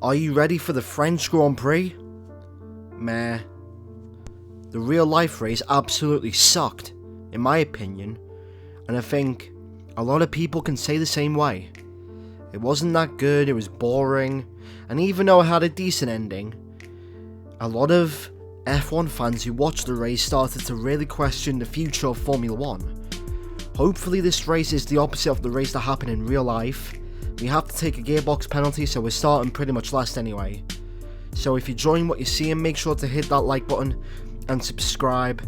Are you ready for the French Grand Prix? Meh. The real life race absolutely sucked, in my opinion, and I think a lot of people can say the same way. It wasn't that good, it was boring, and even though it had a decent ending, a lot of F1 fans who watched the race started to really question the future of Formula 1. Hopefully this race is the opposite of the race that happened in real life. We have to take a gearbox penalty, so we're starting pretty much last anyway. So if you're enjoying what you're seeing, make sure to hit that like button and subscribe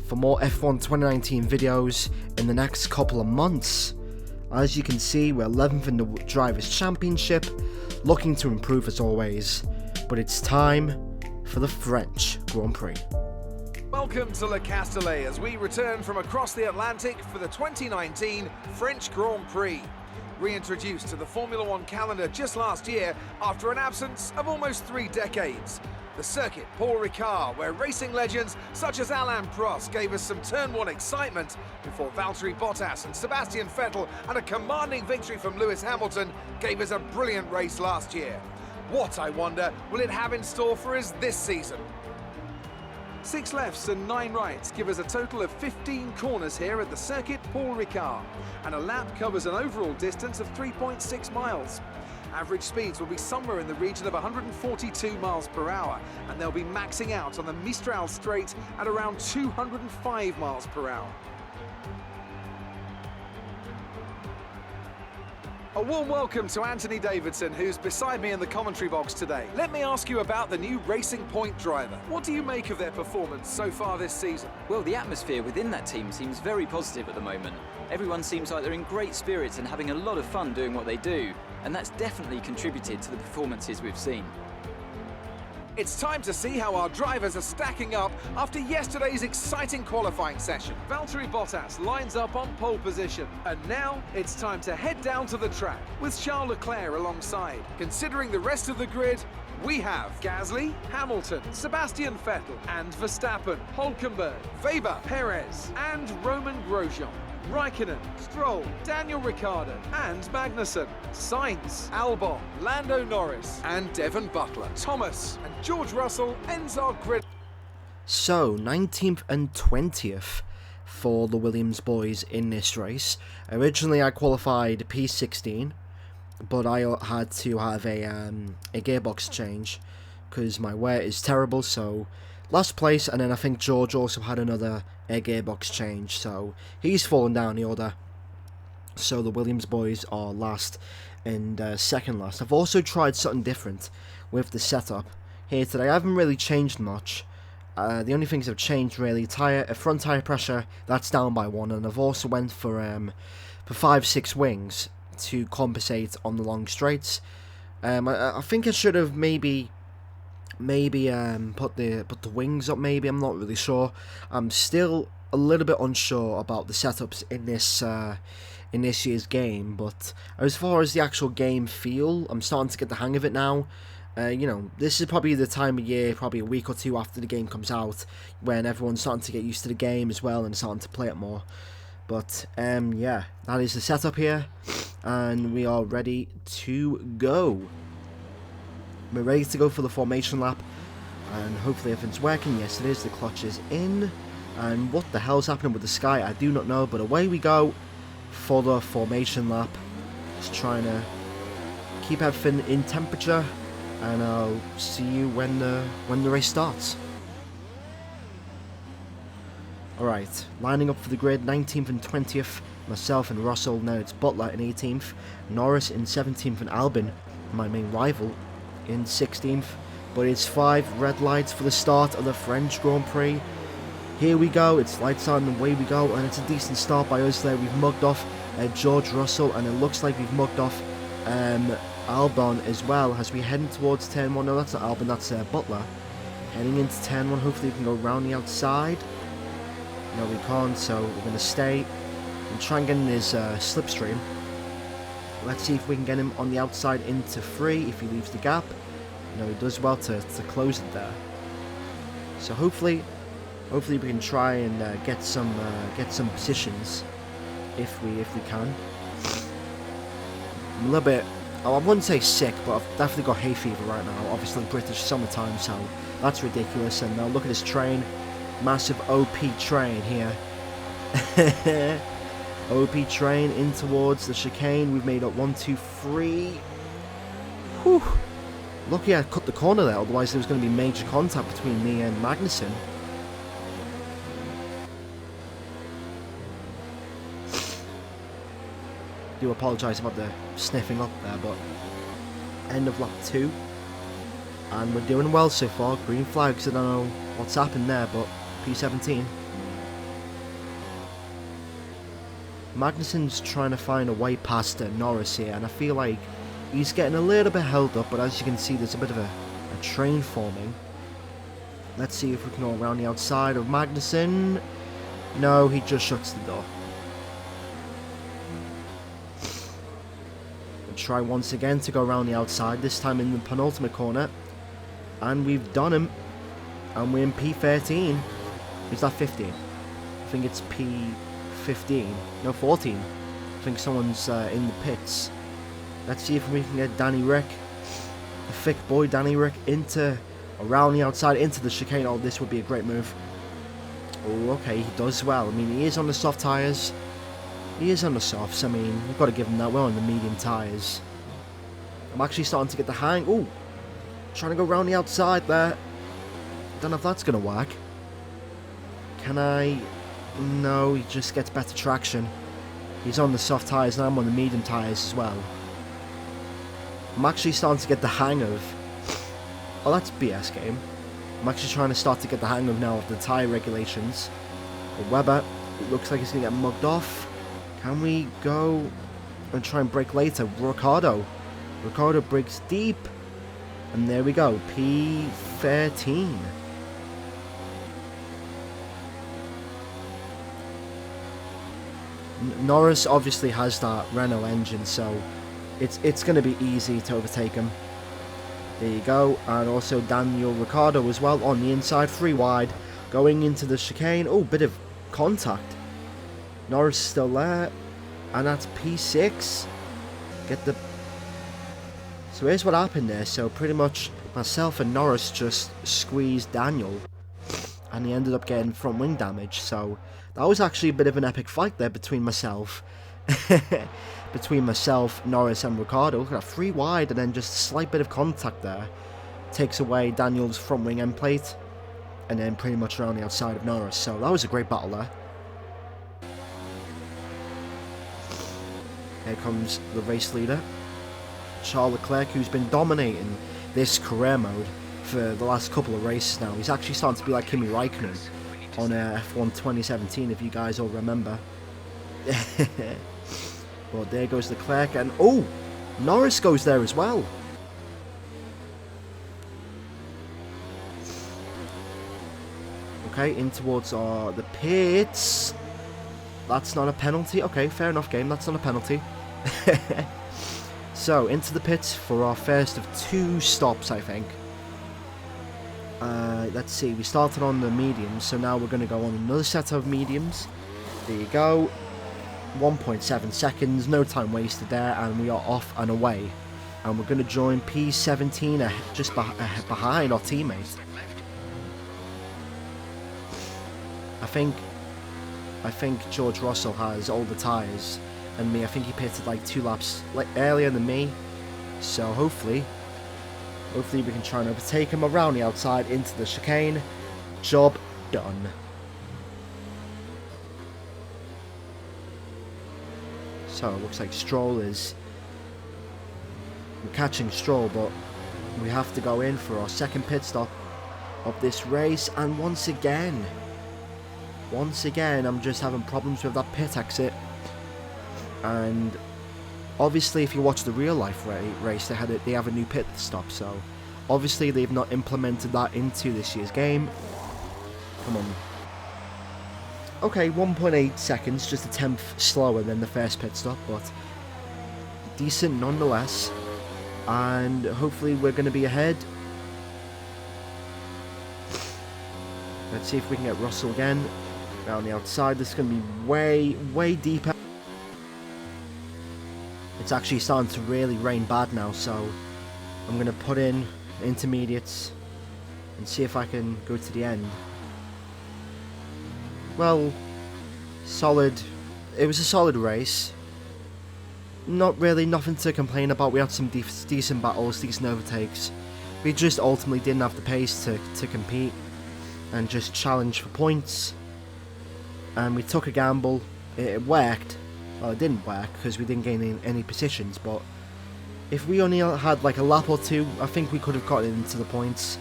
for more F1 2019 videos in the next couple of months. As you can see, we're 11th in the Drivers' Championship, looking to improve as always, but it's time for the French Grand Prix. Welcome to Le Castellet as we return from across the Atlantic for the 2019 French Grand Prix. Reintroduced to the Formula 1 calendar just last year after an absence of almost 3 decades. The circuit, Paul Ricard, where racing legends such as Alain Prost gave us some Turn 1 excitement before Valtteri Bottas and Sebastian Vettel and a commanding victory from Lewis Hamilton gave us a brilliant race last year. What, I wonder, will it have in store for us this season? 6 lefts and 9 rights give us a total of 15 corners here at the circuit Paul Ricard, and a lap covers an overall distance of 3.6 miles. Average speeds will be somewhere in the region of 142 miles per hour, and they'll be maxing out on the Mistral Straight at around 205 miles per hour. A warm welcome to Anthony Davidson, who's beside me in the commentary box today. Let me ask you about the new Racing Point driver. What do you make of their performance so far this season? Well, the atmosphere within that team seems very positive at the moment. Everyone seems like they're in great spirits and having a lot of fun doing what they do, and that's definitely contributed to the performances we've seen. It's time to see how our drivers are stacking up after yesterday's exciting qualifying session. Valtteri Bottas lines up on pole position, and now it's time to head down to the track with Charles Leclerc alongside. Considering the rest of the grid, we have Gasly, Hamilton, Sebastian Vettel and Verstappen, Hülkenberg, Weber, Perez and Roman Grosjean. Raikkonen, Stroll, Daniel Ricciardo and Magnussen, Sainz, Albon, Lando Norris and Devon Butler. Thomas and George Russell ends our grid. So, 19th and 20th for the Williams boys in this race. Originally I qualified P16, but I had to have a gearbox change because my wear is terrible, so last place, and then I think George also had another gearbox change, so he's fallen down the order. So the Williams boys are last and second last. I've also tried something different with the setup here today. I haven't really changed much. The only things I've changed really, front tire pressure, that's down by 1, and I've also went for 5-6 wings to compensate on the long straights. I think I should have maybe put the wings up. Maybe, I'm not really sure. I'm still a little bit unsure about the setups in this year's game, but as far as the actual game feel, I'm starting to get the hang of it now. You know, this is probably the time of year, probably a week or two after the game comes out, when everyone's starting to get used to the game as well and starting to play it more. But yeah, that is the setup here, and we are ready to go. We're ready to go for the formation lap, and hopefully everything's working. Yes, it is. The clutch is in, and what the hell's happening with the sky, I do not know, but away we go for the formation lap. Just trying to keep everything in temperature, and I'll see you when the race starts. Alright, lining up for the grid, 19th and 20th, myself and Russell. Now it's Butler in 18th, Norris in 17th, and Albon, my main rival, in 16th. But it's 5 red lights for the start of the French Grand Prix. Here we go, it's lights on and away we go, and it's a decent start by us there. We've mugged off George Russell, and it looks like we've mugged off Albon as well as we're heading towards turn 1. No, that's not Albon, that's Butler. Heading into turn 1, hopefully we can go round the outside. No, we can't, so we're going to stay and try and get in his slipstream. Let's see if we can get him on the outside into 3 if he leaves the gap. No, he does well to close it there. So hopefully we can try and get some positions if we can. I'm a Oh, I wouldn't say sick, but I've definitely got hay fever right now. Obviously British summertime, so that's ridiculous. And now look at this train. Massive OP train here. OP train in towards the chicane. We've made up 1, 2, 3. Whew. Lucky I cut the corner there, otherwise there was going to be major contact between me and Magnussen. Do apologise about the sniffing up there, but end of lap 2. And we're doing well so far. Green flags, I don't know what's happened there, but P17. Magnussen's trying to find a way past Norris here, and I feel like he's getting a little bit held up, but as you can see there's a bit of a train forming. Let's see if we can go around the outside of Magnussen. No, he just shuts the door. We'll try once again to go around the outside, this time in the penultimate corner. And we've done him. And we're in P13. Is that 15? I think it's P15. No, 14. I think someone's in the pits. Let's see if we can get Danny Rick, the thick boy Danny Rick, around the outside into the chicane. Oh, this would be a great move. Oh, okay, he does well. I mean, he is on the soft tyres. He is on the softs. I mean, you've got to give him that. We're on the medium tyres. I'm actually starting to get the hang. Oh, trying to go around the outside there. Don't know if that's going to work. Can I? No, he just gets better traction. He's on the soft tyres and I'm on the medium tyres as well. I'm actually starting to get the hang of... Oh, that's BS game. I'm actually trying to start to get the hang of now of the tyre regulations. But Webber, it looks like he's going to get mugged off. Can we go and try and brake later? Riccardo brakes deep. And there we go, P13. Norris obviously has that Renault engine, so it's going to be easy to overtake him. There you go, and also Daniel Ricciardo as well on the inside, 3 wide, going into the chicane. Oh, bit of contact. Norris is still there, and that's P6. So here's what happened there. So pretty much myself and Norris just squeezed Daniel, and he ended up getting front wing damage. So that was actually a bit of an epic fight there between myself, Norris and Ricciardo. Look at that, 3 wide, and then just a slight bit of contact there takes away Daniel's front wing end plate, and then pretty much around the outside of Norris. So that was a great battle there. Here comes the race leader, Charles Leclerc, who's been dominating this career mode for the last couple of races now. He's actually starting to be like Kimi Raikkonen on F1 2017, if you guys all remember. Well, there goes Leclerc, and oh, Norris goes there as well. Okay, in towards the pits. That's not a penalty. Okay, fair enough, game. That's not a penalty. So, into the pits for our first of 2 stops, I think. Let's see, we started on the mediums, so now we're going to go on another set of mediums. There you go. 1.7 seconds, no time wasted there, and we are off and away. And we're going to join P17 just behind our teammate. I think George Russell has all the tyres than me. I think he pitted like 2 laps earlier than me. So hopefully we can try and overtake him around the outside into the chicane. Job done. So it looks like Stroll is... We're catching Stroll, but we have to go in for our second pit stop of this race. And once again, I'm just having problems with that pit exit. And obviously, if you watch the real life race, they have a new pit stop. So obviously, they've not implemented that into this year's game. Come on. Okay, 1.8 seconds, just a tenth slower than the first pit stop, but decent nonetheless. And hopefully, we're going to be ahead. Let's see if we can get Russell again. Down the outside, this is going to be way deeper. It's actually starting to really rain bad now, so I'm going to put in intermediates and see if I can go to the end. Well, solid. It was a solid race. Not really nothing to complain about. We had some decent battles, decent overtakes. We just ultimately didn't have the pace to compete and just challenge for points. And we took a gamble. It worked. Well, it didn't work because we didn't gain any positions, but if we only had like a lap or two, I think we could have gotten into the points.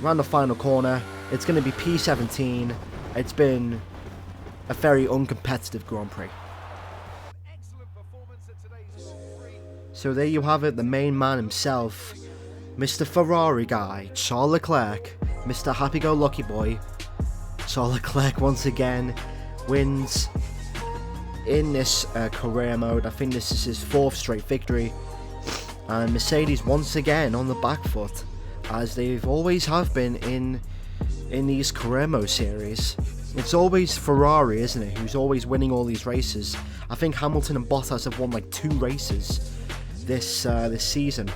Around the final corner, it's going to be P17. It's been a very uncompetitive Grand Prix. So there you have it, the main man himself, Mr. Ferrari guy, Charles Leclerc, Mr. Happy-Go-Lucky Boy. Charles Leclerc once again wins in this career mode. I think this is his 4th straight victory. And Mercedes once again on the back foot, as they've always have been in these career mode series. It's always Ferrari, isn't it, who's always winning all these races. I think Hamilton and Bottas have won like 2 races this season.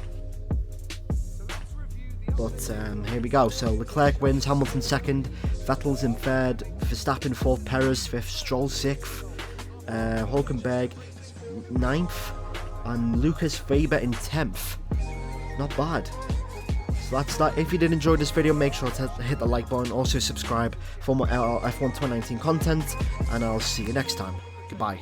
But here we go. So Leclerc wins, Hamilton 2nd, Vettel's in 3rd, Verstappen 4th, Perez 5th, Stroll 6th, Hülkenberg 9th, and Lucas Weber in 10th. Not bad. So that's that. If you did enjoy this video, make sure to hit the like button. Also subscribe for more F1 2019 content, and I'll see you next time. Goodbye.